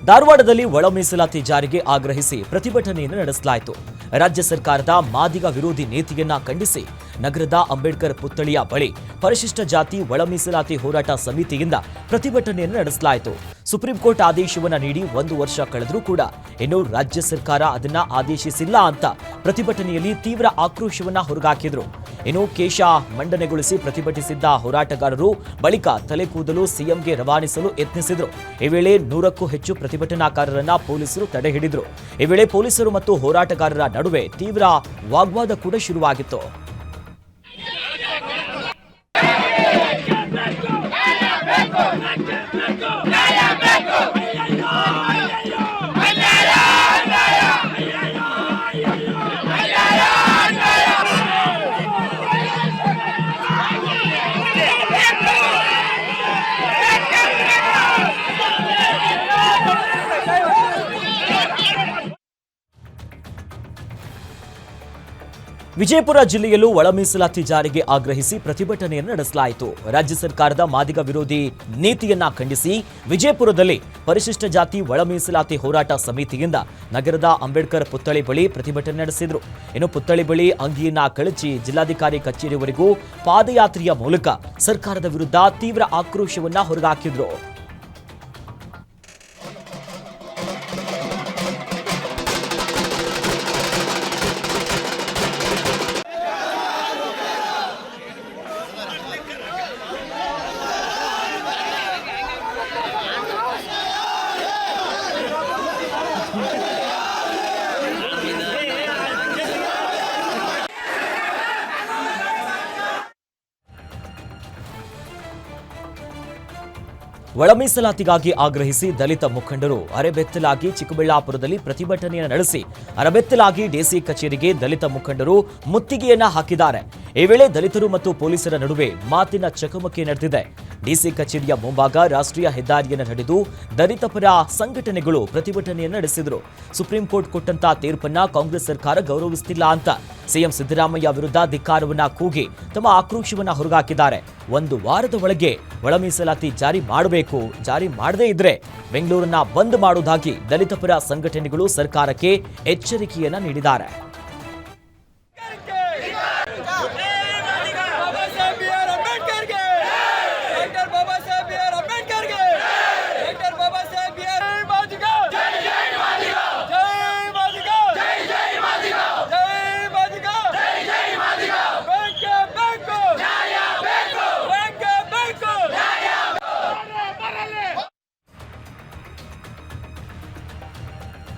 ಧಾರವಾಡದಲ್ಲಿ ಒಳ ಮೀಸಲಾತಿ ಜಾರಿಗೆ ಆಗ್ರಹಿಸಿ ಪ್ರತಿಭಟನೆಯನ್ನು ನಡೆಸಲಾಯಿತು. ರಾಜ್ಯ ಸರ್ಕಾರದ ಮಾದಿಗ ವಿರೋಧಿ ನೀತಿಯನ್ನ ಖಂಡಿಸಿ ನಗರದ ಅಂಬೇಡ್ಕರ್ ಪುತ್ಥಳಿಯ ಬಳಿ ಪರಿಶಿಷ್ಟ ಜಾತಿ ಒಳ ಮೀಸಲಾತಿ ಹೋರಾಟ ಸಮಿತಿಯಿಂದ ಪ್ರತಿಭಟನೆಯನ್ನು ನಡೆಸಲಾಯಿತು. ಸುಪ್ರೀಂ ಕೋರ್ಟ್ ಆದೇಶವನ್ನ ನೀಡಿ 1 ವರ್ಷ ಕಳೆದರೂ ಕೂಡ ಇನ್ನು ರಾಜ್ಯ ಸರ್ಕಾರ ಅದನ್ನ ಆದೇಶಿಸಿಲ್ಲ ಅಂತ ಪ್ರತಿಭಟನೆಯಲ್ಲಿ ತೀವ್ರ ಆಕ್ರೋಶವನ್ನ ಹೊರಗಾಕಿದ್ರು. ಇನ್ನು ಕೇಶ ಮಂಡನೆಗೊಳಿಸಿ ಪ್ರತಿಭಟಿಸಿದ್ದ ಹೋರಾಟಗಾರರು ಬಳಿಕ ತಲೆ ಕೂದಲು ಸಿಎಂಗೆ ರವಾನಿಸಲು ಯತ್ನಿಸಿದ್ರು. ಈ ವೇಳೆ 100ಕ್ಕೂ ಹೆಚ್ಚು ಪ್ರತಿಭಟನಾಕಾರರನ್ನ ಪೊಲೀಸರು ತಡೆ ಹಿಡಿದ್ರು. ಈ ವೇಳೆ ಪೊಲೀಸರು ಮತ್ತು ಹೋರಾಟಗಾರರ ನಡುವೆ ತೀವ್ರ ವಾಗ್ವಾದ ಕೂಡ ಶುರುವಾಗಿತ್ತು. ವಿಜಯಪುರ ಜಿಲ್ಲೆಯಲ್ಲೂ ಒಳ ಮೀಸಲಾತಿ ಜಾರಿಗೆ ಆಗ್ರಹಿಸಿ ಪ್ರತಿಭಟನೆಯನ್ನು ನಡೆಸಲಾಯಿತು. ರಾಜ್ಯ ಸರ್ಕಾರದ ಮಾದಿಗ ವಿರೋಧಿ ನೀತಿಯನ್ನ ಖಂಡಿಸಿ ವಿಜಯಪುರದಲ್ಲಿ ಪರಿಶಿಷ್ಟ ಜಾತಿ ಒಳ ಮೀಸಲಾತಿ ಹೋರಾಟ ಸಮಿತಿಯಿಂದ ನಗರದ ಅಂಬೇಡ್ಕರ್ ಪುತ್ಥಳಿ ಬಳಿ ಪ್ರತಿಭಟನೆ ನಡೆಸಿದ್ರು. ಇನ್ನು ಪುತ್ಥಳಿ ಬಳಿ ಅಂಗಿಯನ್ನ ಕಳಚಿ ಜಿಲ್ಲಾಧಿಕಾರಿ ಕಚೇರಿವರೆಗೂ ಪಾದಯಾತ್ರೆಯ ಮೂಲಕ ಸರ್ಕಾರದ ವಿರುದ್ಧ ತೀವ್ರ ಆಕ್ರೋಶವನ್ನ ಹೊರಹಾಕಿದ್ರು. ಒಳ ಮೀಸಲಾತಿಗಾಗಿ ಆಗ್ರಹಿಸಿ ದಲಿತ ಮುಖಂಡರು ಅರೆಬೆತ್ತಲಾಗಿ ಚಿಕ್ಕಬಳ್ಳಾಪುರದಲ್ಲಿ ಪ್ರತಿಭಟನೆಯನ್ನು ನಡೆಸಿ ಅರೆಬೆತ್ತಲಾಗಿ ಡಿಸಿ ಕಚೇರಿಗೆ ದಲಿತ ಮುಖಂಡರು ಮುತ್ತಿಗೆಯನ್ನ ಹಾಕಿದ್ದಾರೆ. ಈ ವೇಳೆ ದಲಿತರು ಮತ್ತು ಪೊಲೀಸರ ನಡುವೆ ಮಾತಿನ ಚಕಮಕಿ ನಡೆದಿದೆ. ಡಿಸಿ ಕಚೇರಿಯ ಮುಂಭಾಗ ರಾಷ್ಟ್ರೀಯ ಹೆದ್ದಾರಿಯನ್ನು ತಡೆದು ದಲಿತ ಪರ ಸಂಘಟನೆಗಳು ಪ್ರತಿಭಟನೆಯನ್ನು ನಡೆಸಿದರು. ಸುಪ್ರೀಂ ಕೋರ್ಟ್ ಕೊಟ್ಟಂತ ತೀರ್ಪನ್ನ ಕಾಂಗ್ರೆಸ್ ಸರ್ಕಾರ ಗೌರವಿಸುತ್ತಿಲ್ಲ ಅಂತ ಸಿಎಂ ಸಿದ್ದರಾಮಯ್ಯ ವಿರುದ್ಧ ಧಿಕ್ಕಾರವನ್ನ ಕೂಗಿ ತಮ್ಮ ಆಕ್ರೋಶವನ್ನ ಹೊರಗಾಕಿದ್ದಾರೆ. 1 ವಾರದ ಒಳಗೆ ಒಳ ಮೀಸಲಾತಿ ಜಾರಿ ಮಾಡಬೇಕು, ಜಾರಿ ಮಾಡದೇ ಇದ್ರೆ ಬೆಂಗಳೂರನ್ನ ಬಂದ್ ಮಾಡುವುದಾಗಿ ದಲಿತ ಪರ ಸಂಘಟನೆಗಳು ಸರ್ಕಾರಕ್ಕೆ ಎಚ್ಚರಿಕೆಯನ್ನ ನೀಡಿದ್ದಾರೆ.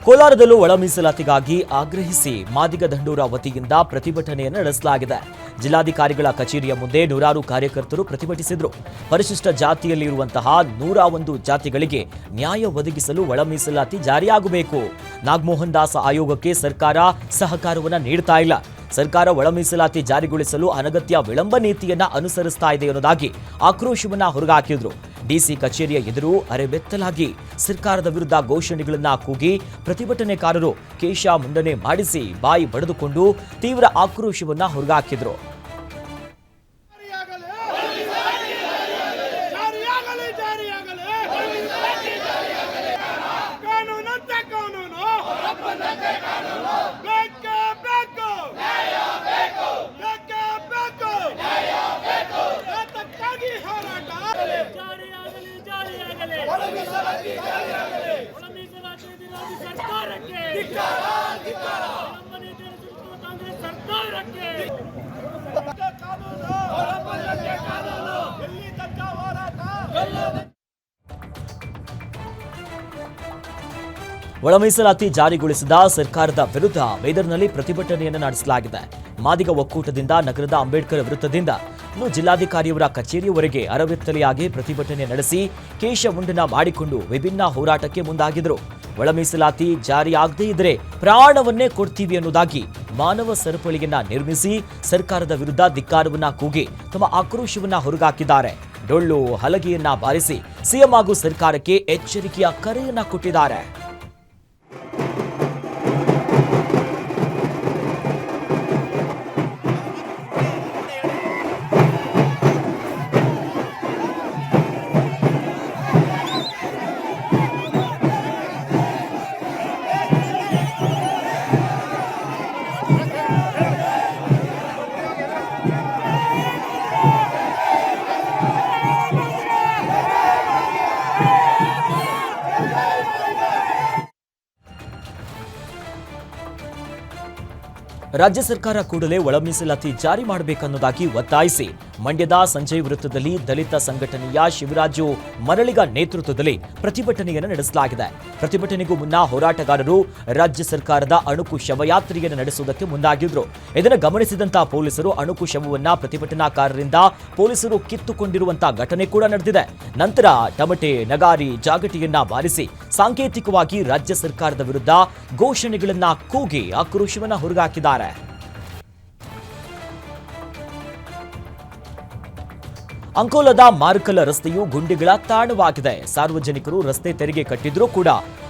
ಕೋಲಾರದಲ್ಲೂ ಒಳ ಮೀಸಲಾತಿಗಾಗಿ ಆಗ್ರಹಿಸಿ ಮಾದಿಗ ದಂಡೋರ ವತಿಯಿಂದ ಪ್ರತಿಭಟನೆಯನ್ನು ನಡೆಸಲಾಗಿದೆ. ಜಿಲ್ಲಾಧಿಕಾರಿಗಳ ಕಚೇರಿಯ ಮುಂದೆ ನೂರಾರು ಕಾರ್ಯಕರ್ತರು ಪ್ರತಿಭಟಿಸಿದರು. ಪರಿಶಿಷ್ಟ ಜಾತಿಯಲ್ಲಿರುವಂತಹ 101 ಜಾತಿಗಳಿಗೆ ನ್ಯಾಯ ಒದಗಿಸಲು ಒಳ ಮೀಸಲಾತಿ ಜಾರಿಯಾಗಬೇಕು. ನಾಗಮೋಹನ್ ದಾಸ್ ಆಯೋಗಕ್ಕೆ ಸರ್ಕಾರ ಸಹಕಾರವನ್ನ ನೀಡ್ತಾ ಇಲ್ಲ. ಸರ್ಕಾರ ಒಳ ಮೀಸಲಾತಿ ಜಾರಿಗೊಳಿಸಲು ಅನಗತ್ಯ ವಿಳಂಬ ನೀತಿಯನ್ನ ಅನುಸರಿಸ್ತಾ ಇದೆ ಎನ್ನುವುದಾಗಿ ಆಕ್ರೋಶವನ್ನ ಹೊರಗಾಕಿದ್ರು. ಡಿಸಿ ಕಚೇರಿಯ ಎದುರು ಅರೆಬೆತ್ತಲಾಗಿ ಸರ್ಕಾರದ ವಿರುದ್ಧ ಘೋಷಣೆಗಳನ್ನ ಕೂಗಿ ಪ್ರತಿಭಟನೆಕಾರರು ಕೇಶ ಮುಂಡನೆ ಮಾಡಿಸಿ ಬಾಯಿ ಬಡಿದುಕೊಂಡು ತೀವ್ರ ಆಕ್ರೋಶವನ್ನ ಹೊರಗಾಕಿದ್ರು. ಒಳ ಮೀಸಲಾತಿ ಜಾರಿಗೊಳಿಸಿದ ಸರ್ಕಾರದ ವಿರುದ್ಧ ಬೀದರ್ನಲ್ಲಿ ಪ್ರತಿಭಟನೆಯನ್ನು ನಡೆಸಲಾಗಿದೆ. ಮಾದಿಗ ಒಕ್ಕೂಟದಿಂದ ನಗರದ ಅಂಬೇಡ್ಕರ್ ವೃತ್ತದಿಂದ ಜಿಲ್ಲಾಧಿಕಾರಿಯವರ ಕಚೇರಿಯವರೆಗೆ ಅರೆಬೆತ್ತಲೆಯಾಗಿ ಪ್ರತಿಭಟನೆ ನಡೆಸಿ ಕೇಶ ಮುಂಡನ ಮಾಡಿಕೊಂಡು ವಿಭಿನ್ನ ಹೋರಾಟಕ್ಕೆ ಮುಂದಾಗಿದ್ದರು. ಒಳ ಮೀಸಲಾತಿ ಜಾರಿಯಾಗದೇ ಇದ್ರೆ ಪ್ರಾಣವನ್ನೇ ಕೊಡ್ತೀವಿ ಎನ್ನುವುದಾಗಿ ಮಾನವ ಸರಪಳಿಯನ್ನ ನಿರ್ಮಿಸಿ ಸರ್ಕಾರದ ವಿರುದ್ಧ ಧಿಕ್ಕಾರವನ್ನ ಕೂಗಿ ತಮ್ಮ ಆಕ್ರೋಶವನ್ನ ಹೊರಗಾಕಿದ್ದಾರೆ. ಡೊಳ್ಳು ಹಲಗೆಯನ್ನ ಬಾರಿಸಿ ಸಿಎಂ ಹಾಗೂ ಸರ್ಕಾರಕ್ಕೆ ಎಚ್ಚರಿಕೆಯ ಕರೆಯನ್ನ ಕೊಟ್ಟಿದ್ದಾರೆ. ರಾಜ್ಯ ಸರ್ಕಾರ ಕೂಡಲೇ ಒಳ ಮೀಸಲಾತಿ ಜಾರಿ ಮಾಡಬೇಕನ್ನೋದಾಗಿ ಒತ್ತಾಯಿಸಿ ಮಂಡ್ಯದ ಸಂಜಯ್ ವೃತ್ತದಲ್ಲಿ ದಲಿತ ಸಂಘಟನೆಯ ಶಿವರಾಜು ಮರಳಿಗ ನೇತೃತ್ವದಲ್ಲಿ ಪ್ರತಿಭಟನೆಯನ್ನು ನಡೆಸಲಾಗಿದೆ. ಪ್ರತಿಭಟನೆಗೂ ಮುನ್ನ ಹೋರಾಟಗಾರರು ರಾಜ್ಯ ಸರ್ಕಾರದ ಅಣುಕು ಶವಯಾತ್ರೆಯನ್ನು ನಡೆಸುವುದಕ್ಕೆ ಮುಂದಾಗಿದ್ರು. ಇದನ್ನು ಗಮನಿಸಿದಂತಹ ಪೊಲೀಸರು ಅಣುಕು ಶವವನ್ನ ಪ್ರತಿಭಟನಾಕಾರರಿಂದ ಪೊಲೀಸರು ಕಿತ್ತುಕೊಂಡಿರುವಂತಹ ಘಟನೆ ಕೂಡ ನಡೆದಿದೆ. ನಂತರ ಟಮಟೆ, ನಗಾರಿ, ಜಾಗಟಿಯನ್ನ ಬಾರಿಸಿ ಸಾಂಕೇತಿಕವಾಗಿ ರಾಜ್ಯ ಸರ್ಕಾರದ ವಿರುದ್ಧ ಘೋಷಣೆಗಳನ್ನ ಕೂಗಿ ಆಕ್ರೋಶವನ್ನ ಹೊರಹಾಕಿದ್ದಾರೆ. ಅಂಕೋಲದ ಮಾರ್ಕಲ ರಸ್ತೆಯು ಗುಂಡಿಗಳ ತಾಣವಾಗಿದೆ. ಸಾರ್ವಜನಿಕರು ರಸ್ತೆ ತೆರಿಗೆ ಕಟ್ಟಿದ್ರೂ ಕೂಡ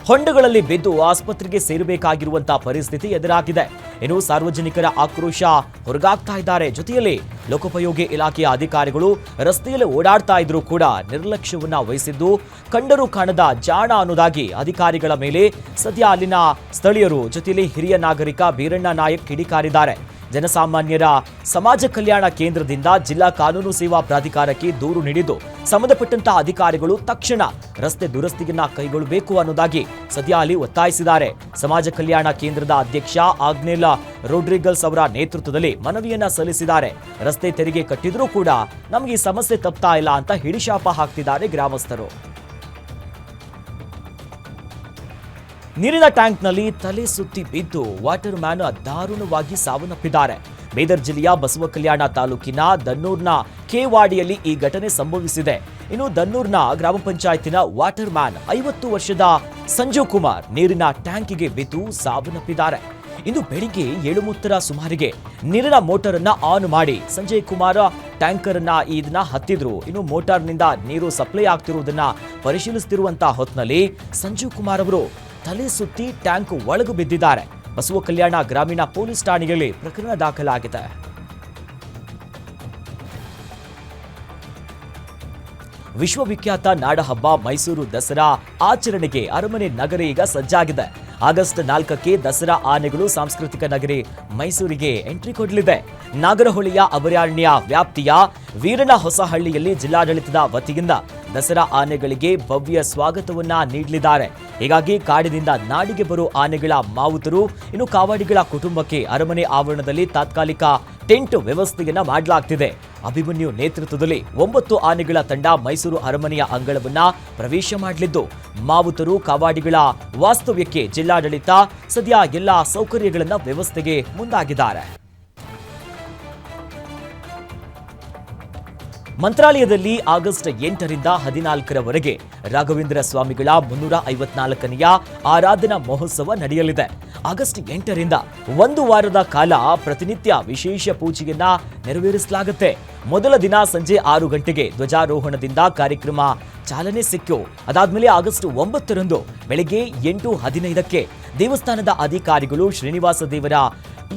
ಹೊಂಡಗಳಲ್ಲಿ ಬಿದ್ದು ಆಸ್ಪತ್ರೆಗೆ ಸೇರಬೇಕಾಗಿರುವಂತಹ ಪರಿಸ್ಥಿತಿ ಎದುರಾಗಿದೆ. ಇನ್ನು ಸಾರ್ವಜನಿಕರ ಆಕ್ರೋಶ ಹೊರಗಾಗ್ತಾ ಇದ್ದಾರೆ. ಜೊತೆಯಲ್ಲಿ ಲೋಕೋಪಯೋಗಿ ಇಲಾಖೆಯ ಅಧಿಕಾರಿಗಳು ರಸ್ತೆಯಲ್ಲಿ ಓಡಾಡ್ತಾ ಇದ್ರೂ ಕೂಡ ನಿರ್ಲಕ್ಷ್ಯವನ್ನ ವಹಿಸಿದ್ದು ಕಂಡರೂ ಕಾಣದ ಜಾಣ ಅನ್ನೋದಾಗಿ ಅಧಿಕಾರಿಗಳ ಮೇಲೆ ಸದ್ಯ ಅಲ್ಲಿನ ಸ್ಥಳೀಯರು ಜೊತೆಯಲ್ಲಿ ಹಿರಿಯ ನಾಗರಿಕ ಬೀರಣ್ಣ ನಾಯಕ್ ಕಿಡಿಕಾರಿದ್ದಾರೆ. ಜನಸಾಮಾನ್ಯರ ಸಮಾಜ ಕಲ್ಯಾಣ ಕೇಂದ್ರದಿಂದ ಜಿಲ್ಲಾ ಕಾನೂನು ಸೇವಾ ಪ್ರಾಧಿಕಾರಕ್ಕೆ ದೂರು ನೀಡಿದ್ದು ಸಂಬಂಧಪಟ್ಟಂತಹ ಅಧಿಕಾರಿಗಳು ತಕ್ಷಣ ರಸ್ತೆ ದುರಸ್ತಿಯನ್ನ ಕೈಗೊಳ್ಳಬೇಕು ಅನ್ನೋದಾಗಿ ಸದ್ಯ ಅಲ್ಲಿ ಒತ್ತಾಯಿಸಿದ್ದಾರೆ. ಸಮಾಜ ಕಲ್ಯಾಣ ಕೇಂದ್ರದ ಅಧ್ಯಕ್ಷ ಆಗ್ನೇಲ್ ರೋಡ್ರಿಗಲ್ಸ್ ಅವರ ನೇತೃತ್ವದಲ್ಲಿ ಮನವಿಯನ್ನ ಸಲ್ಲಿಸಿದ್ದಾರೆ. ರಸ್ತೆ ತೆರಿಗೆ ಕಟ್ಟಿದ್ರೂ ಕೂಡ ನಮಗೆ ಈ ಸಮಸ್ಯೆ ತಪ್ತಾ ಇಲ್ಲ ಅಂತ ಹಿಡಿಶಾಪ ಹಾಕ್ತಿದ್ದಾರೆ ಗ್ರಾಮಸ್ಥರು. ನೀರಿನ ಟ್ಯಾಂಕ್ನಲ್ಲಿ ತಲೆ ಸುತ್ತಿ ಬಿದ್ದು ವಾಟರ್ ಮ್ಯಾನ್ ದಾರುಣವಾಗಿ ಸಾವನ್ನಪ್ಪಿದ್ದಾರೆ. ಬೀದರ್ ಜಿಲ್ಲೆಯ ಬಸವ ಕಲ್ಯಾಣ ತಾಲೂಕಿನ ದನ್ನೂರ್ನ ಕೆವಾಡಿಯಲ್ಲಿ ಈ ಘಟನೆ ಸಂಭವಿಸಿದೆ. ಇನ್ನು ದನ್ನೂರ್ನ ಗ್ರಾಮ ಪಂಚಾಯತಿನ ವಾಟರ್ ಮ್ಯಾನ್ 50 ವರ್ಷದ ಸಂಜೀವ್ ಕುಮಾರ್ ನೀರಿನ ಟ್ಯಾಂಕಿಗೆ ಬಿದ್ದು ಸಾವನ್ನಪ್ಪಿದ್ದಾರೆ. ಇಂದು ಬೆಳಿಗ್ಗೆ 7:30 ಸುಮಾರಿಗೆ ನೀರಿನ ಮೋಟಾರ್ ಅನ್ನ ಆನ್ ಮಾಡಿ ಸಂಜಯ್ ಕುಮಾರ್ ಟ್ಯಾಂಕರ್ ಅನ್ನ ಇದನ್ನ ಹತ್ತಿದ್ರು. ಇನ್ನು ಮೋಟಾರ್ನಿಂದ ನೀರು ಸಪ್ಲೈ ಆಗ್ತಿರುವುದನ್ನ ಪರಿಶೀಲಿಸುತ್ತಿರುವಂತಹ ಹೊತ್ತಿನಲ್ಲಿ ಸಂಜೀವ್ ಕುಮಾರ್ ಅವರು ತಲೆ ಸುತ್ತಿ ಟ್ಯಾಂಕ್ ಒಳಗೆ ಬಿದ್ದಿದ್ದಾರೆ. ಬಸವ ಕಲ್ಯಾಣ ಗ್ರಾಮೀಣ ಪೊಲೀಸ್ ಠಾಣೆಯಲ್ಲಿ ಪ್ರಕರಣ ದಾಖಲಾಗಿದೆ. ವಿಶ್ವವಿಖ್ಯಾತ ನಾಡಹಬ್ಬ ಮೈಸೂರು ದಸರಾ ಆಚರಣೆಗೆ ಅರಮನೆ ನಗರಿ ಈಗ ಸಜ್ಜಾಗಿದೆ. ಆಗಸ್ಟ್ 4ಕ್ಕೆ ದಸರಾ ಆನೆಗಳು ಸಾಂಸ್ಕೃತಿಕ ನಗರಿ ಮೈಸೂರಿಗೆ ಎಂಟ್ರಿ ಕೊಡಲಿದೆ. ನಾಗರಹೊಳೆಯ ಅಭಯಾರಣ್ಯ ವ್ಯಾಪ್ತಿಯ ವೀರನ ಹೊಸಹಳ್ಳಿಯಲ್ಲಿ ಜಿಲ್ಲಾಡಳಿತದ ವತಿಯಿಂದ ದಸರಾ ಆನೆಗಳಿಗೆ ಭವ್ಯ ಸ್ವಾಗತವನ್ನ ನೀಡಲಿದ್ದಾರೆ. ಹೀಗಾಗಿ ಕಾಡಿನಿಂದ ನಾಡಿಗೆ ಬರೋ ಆನೆಗಳ ಮಾವುತರು ಇನ್ನು ಕಾವಾಡಿಗಳ ಕುಟುಂಬಕ್ಕೆ ಅರಮನೆ ಆವರಣದಲ್ಲಿ ತಾತ್ಕಾಲಿಕ ಟೆಂಟ್ ವ್ಯವಸ್ಥೆಯನ್ನ ಮಾಡಲಾಗ್ತಿದೆ. ಅಭಿಮನ್ಯು ನೇತೃತ್ವದಲ್ಲಿ 9 ಆನೆಗಳ ತಂಡ ಮೈಸೂರು ಅರಮನೆಯ ಅಂಗಳವನ್ನ ಪ್ರವೇಶ ಮಾಡಲಿದ್ದು ಮಾವುತರು ಕಾವಾಡಿಗಳ ವಾಸ್ತವ್ಯಕ್ಕೆ ಜಿಲ್ಲಾಡಳಿತ ಸದ್ಯ ಎಲ್ಲಾ ಸೌಕರ್ಯಗಳನ್ನ ವ್ಯವಸ್ಥೆಗೆ ಮುಂದಾಗಿದ್ದಾರೆ. ಮಂತ್ರಾಲಯದಲ್ಲಿ ಆಗಸ್ಟ್ 8ರಿಂದ 14ರವರೆಗೆ ರಾಘವೇಂದ್ರ ಸ್ವಾಮಿಗಳ 354ನೆಯ ಆರಾಧನಾ ಮಹೋತ್ಸವ ನಡೆಯಲಿದೆ. ಆಗಸ್ಟ್ 8ರಿಂದ 1 ವಾರದ ಕಾಲ ಪ್ರತಿನಿತ್ಯ ವಿಶೇಷ ಪೂಜೆಯನ್ನ ನೆರವೇರಿಸಲಾಗುತ್ತೆ. ಮೊದಲ ದಿನ ಸಂಜೆ 6 ಗಂಟೆಗೆ ಧ್ವಜಾರೋಹಣದಿಂದ ಕಾರ್ಯಕ್ರಮ ಚಾಲನೆ ಸಿಕ್ಕು. ಅದಾದ್ಮೇಲೆ ಆಗಸ್ಟ್ 9ರಂದು ಬೆಳಗ್ಗೆ 8:15ಕ್ಕೆ ದೇವಸ್ಥಾನದ ಅಧಿಕಾರಿಗಳು ಶ್ರೀನಿವಾಸ ದೇವರ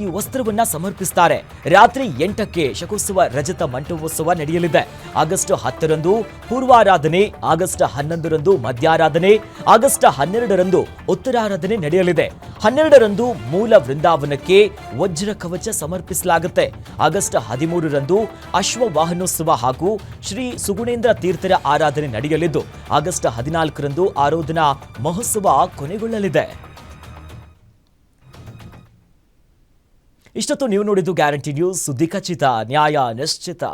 ಈ ವಸ್ತ್ರವನ್ನ ಸಮರ್ಪಿಸುತ್ತಾರೆ. ರಾತ್ರಿ 8ಕ್ಕೆ ಶಕೋತ್ಸವ ರಜತ ಮಂಟಪೋತ್ಸವ ನಡೆಯಲಿದೆ. ಆಗಸ್ಟ್ 10ರಂದು ಪೂರ್ವಾರಾಧನೆ, ಆಗಸ್ಟ್ 11ರಂದು ಮಧ್ಯಾರಾಧನೆ, ಆಗಸ್ಟ್ 12ರಂದು ಉತ್ತರಾರಾಧನೆ ನಡೆಯಲಿದೆ. 12ರಂದು ಮೂಲ ವೃಂದಾವನಕ್ಕೆ ವಜ್ರ ಕವಚ ಸಮರ್ಪಿಸಲಾಗುತ್ತೆ. ಆಗಸ್ಟ್ 13ರಂದು ಅಶ್ವವಾಹನೋತ್ಸವ ಹಾಗೂ ಶ್ರೀ ಸುಗುಣೇಂದ್ರ ತೀರ್ಥರ ಆರಾಧನೆ ನಡೆಯಲಿದ್ದು ಆಗಸ್ಟ್ 14ರಂದು ಆರಾಧನಾ ಮಹೋತ್ಸವ ಕೊನೆಗೊಳ್ಳಲಿದೆ. ಇಷ್ಟೊತ್ತು ನೀವು ನೋಡಿದ್ದು ಗ್ಯಾರಂಟಿ ನ್ಯೂಸ್, ಸುದ್ದಿ ಖಚಿತ, ನ್ಯಾಯ ನಿಶ್ಚಿತ.